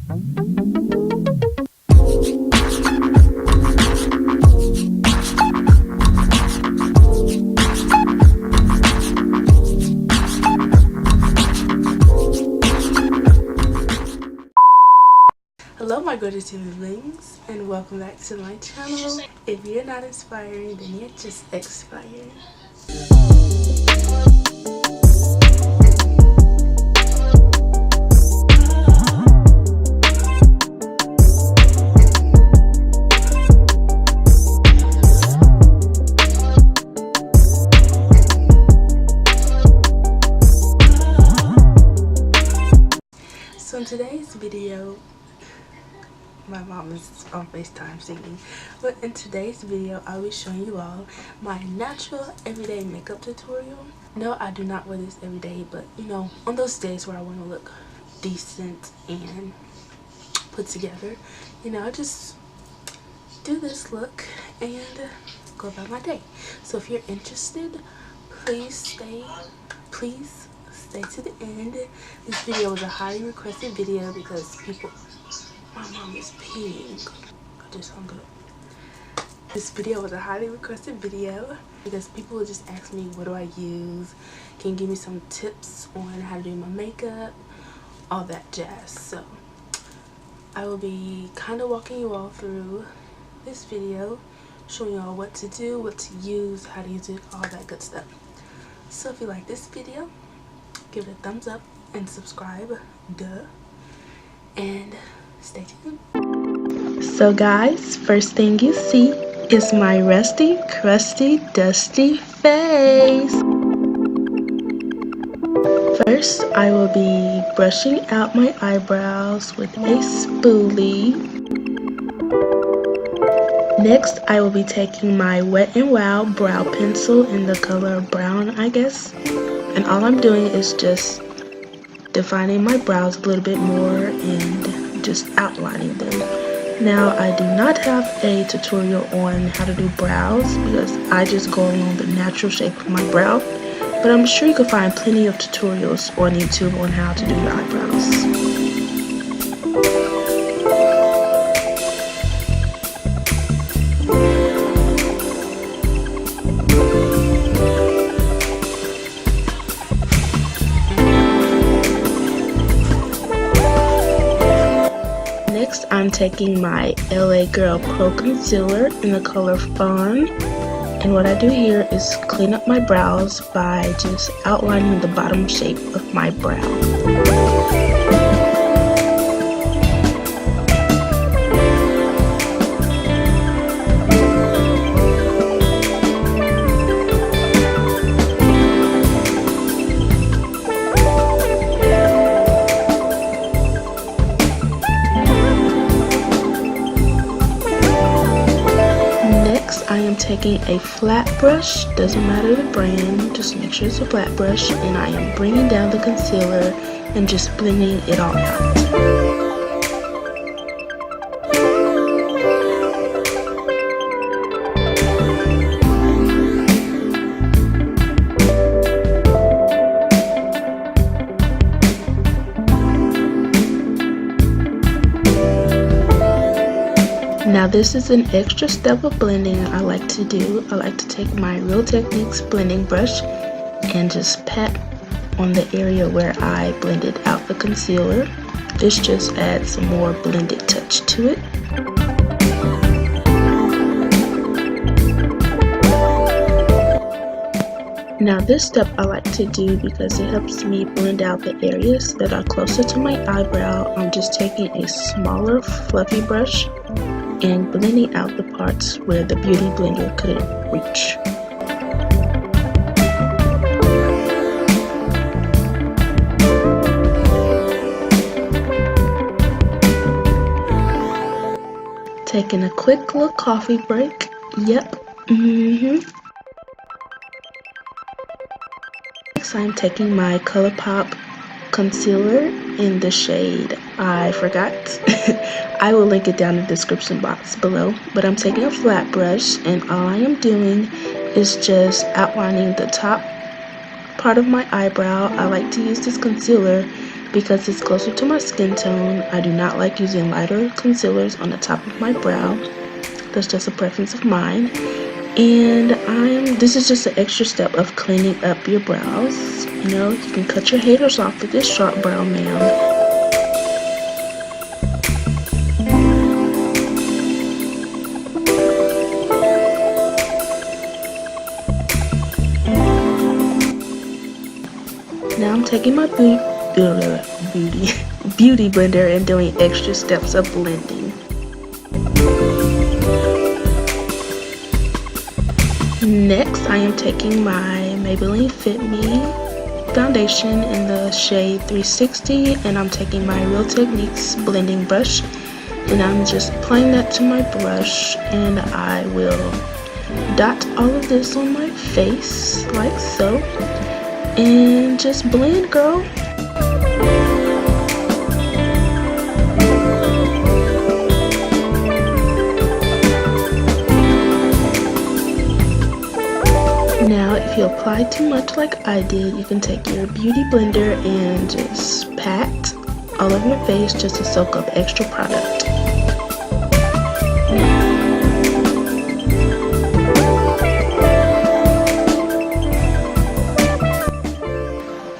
Hello my gorgeous siblings, and welcome back to my channel. If you're not inspiring, then you're just expired. So in today's video, my mom is on FaceTime singing, but in today's video I'll be showing you all my natural everyday makeup tutorial. No, I do not wear this every day, but you know, on those days where I want to look decent and put together, you know, I just do this look and go about my day. So if you're interested, please stay to the end. This video was a highly requested video because people, my mom is peeing. I just hung up. This video was a highly requested video because people would just ask me, what do I use? Can you give me some tips on how to do my makeup? All that jazz. So I will be kind of walking you all through this video, showing you all what to do, what to use, how to use it, all that good stuff. So if you like this video, give it a thumbs up and subscribe, and stay tuned. So guys, first thing you see is my rusty, crusty, dusty face. First, I will be brushing out my eyebrows with a spoolie. Next, I will be taking my Wet n Wild brow pencil in the color brown, I guess. And all I'm doing is just defining my brows a little bit more and just outlining them. Now, I do not have a tutorial on how to do brows because I just go along the natural shape of my brow. But I'm sure you can find plenty of tutorials on YouTube on how to do your eyebrows. Next, I'm taking my LA Girl Pro Concealer in the color Fawn, and what I do here is clean up my brows by just outlining the bottom shape of my brow. I am taking a flat brush, doesn't matter the brand, just make sure it's a flat brush, and I am bringing down the concealer and just blending it all out. Now this is an extra step of blending I like to do. I like to take my Real Techniques blending brush and just pat on the area where I blended out the concealer. This just adds some more blended touch to it. Now this step I like to do because it helps me blend out the areas that are closer to my eyebrow. I'm just taking a smaller fluffy brush and blending out the parts where the beauty blender couldn't reach. Taking a quick little coffee break. Yep. Next, I'm taking my Colorpop concealer in the shade I forgot. I will link it down in the description box below. But I'm taking a flat brush, and all I am doing is just outlining the top part of my eyebrow. I like to use this concealer because it's closer to my skin tone. I do not like using lighter concealers on the top of my brow. That's just a preference of mine. And this is just an extra step of cleaning up your brows. You know, you can cut your haters off with this sharp brow, ma'am. Now I'm taking my beauty blender and doing extra steps of blending. Next, I am taking my Maybelline Fit Me foundation in the shade 360, and I'm taking my Real Techniques blending brush, and I'm just applying that to my brush, and I will dot all of this on my face like so, and just blend, girl. Now, if you apply too much like I did, you can take your beauty blender and just pat all over your face just to soak up extra product.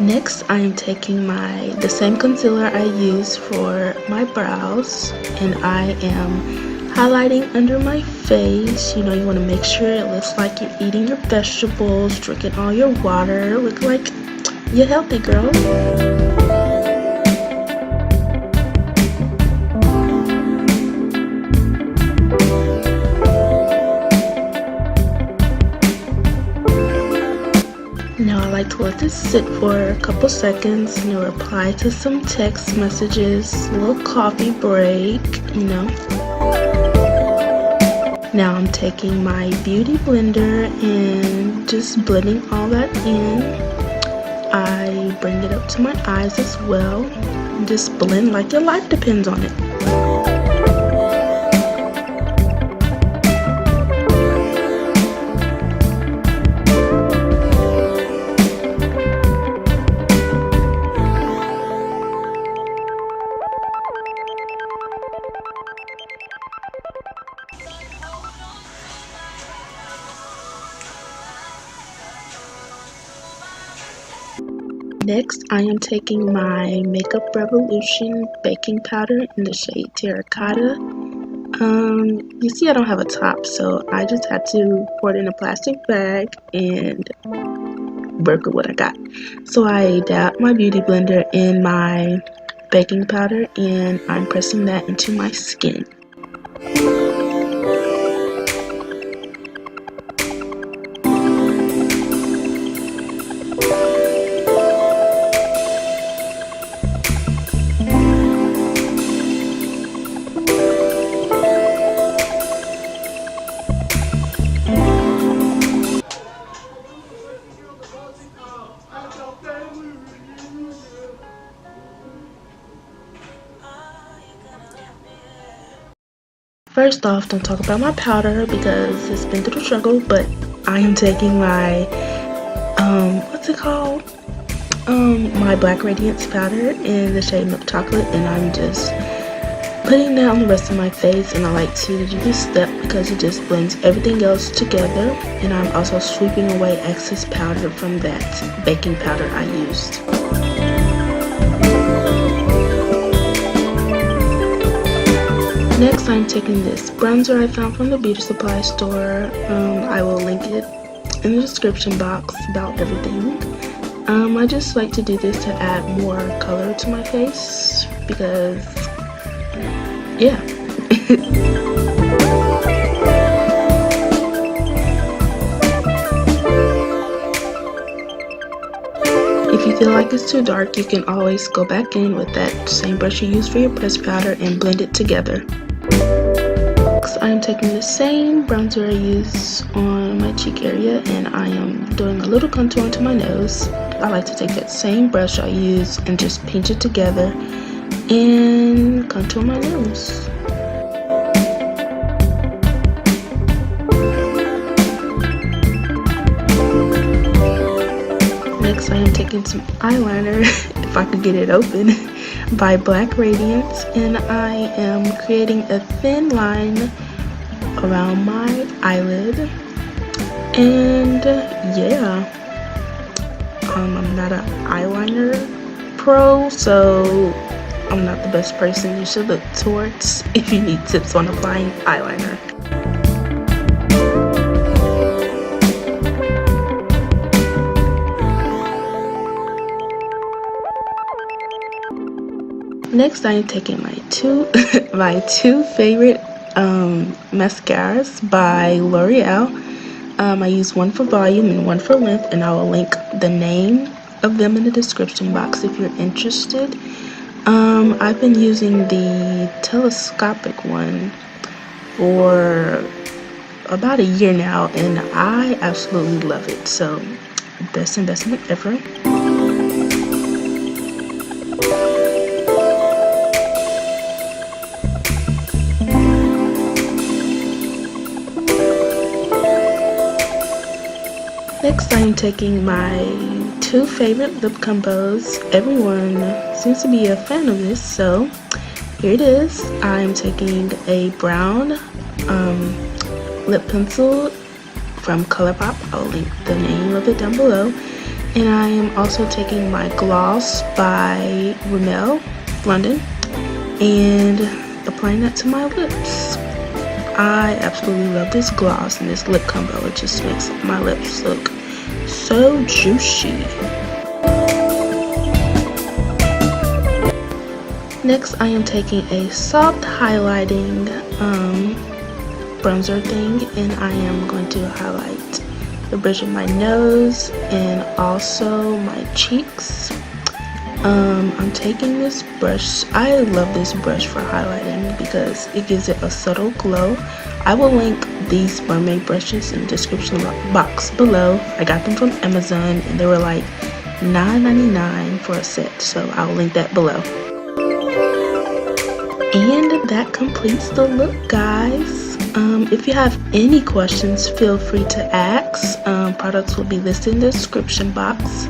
Next, I am taking the same concealer I use for my brows, and I am highlighting under my face. You know, you want to make sure it looks like you're eating your vegetables, drinking all your water, look like you're healthy, girl. Now I like to let this sit for a couple seconds, you know, reply to some text messages, a little coffee break, you know. Now I'm taking my beauty blender and just blending all that in. I bring it up to my eyes as well. And just blend like your life depends on it. Next, I am taking my Makeup Revolution baking powder in the shade Terracotta. You see I don't have a top, so I just had to pour it in a plastic bag and work with what I got. So I dabbed my beauty blender in my baking powder, and I'm pressing that into my skin. First off, don't talk about my powder because it's been through the struggle, but I am taking my, what's it called? My Black Radiance powder in the shade Milk Chocolate, and I'm just putting that on the rest of my face, and I like to do this step because it just blends everything else together, and I'm also sweeping away excess powder from that baking powder I used. Next, I'm taking this bronzer I found from the beauty supply store. I will link it in the description box about everything. I just like to do this to add more color to my face because, yeah. If you feel like it's too dark, you can always go back in with that same brush you used for your pressed powder and blend it together. Next, I am taking the same bronzer I use on my cheek area, and I am doing a little contour into my nose. I like to take that same brush I use and just pinch it together and contour my nose. Next, I am taking some eyeliner if I could get it open, by Black Radiance, and I am creating a thin line around my eyelid. And yeah, I'm not an eyeliner pro, so I'm not the best person you should look towards if you need tips on applying eyeliner. Next, I am taking my two favorite mascaras by L'Oreal. I use one for volume and one for length, and I will link the name of them in the description box if you're interested. I've been using the Telescopic one for about a year now, and I absolutely love it. So, best investment ever. Next, I am taking my two favorite lip combos. Everyone seems to be a fan of this, so here it is. I am taking a brown lip pencil from Colorpop. I'll link the name of it down below. And I am also taking my gloss by Rimmel, London, and applying that to my lips. I absolutely love this gloss and this lip combo. It just makes my lips look so juicy. Next, I am taking a soft highlighting bronzer thing, and I am going to highlight the bridge of my nose and also my cheeks. I'm taking this brush. I love this brush for highlighting because it gives it a subtle glow. I will link these mermaid brushes in the description box below. I got them from Amazon and they were like $9.99 for a set, so I'll link that below. And that completes the look, guys. If you have any questions, feel free to ask. Products will be listed in the description box.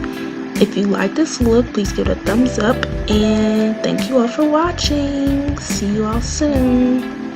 If you like this look, please give it a thumbs up, and thank you all for watching. See you all soon.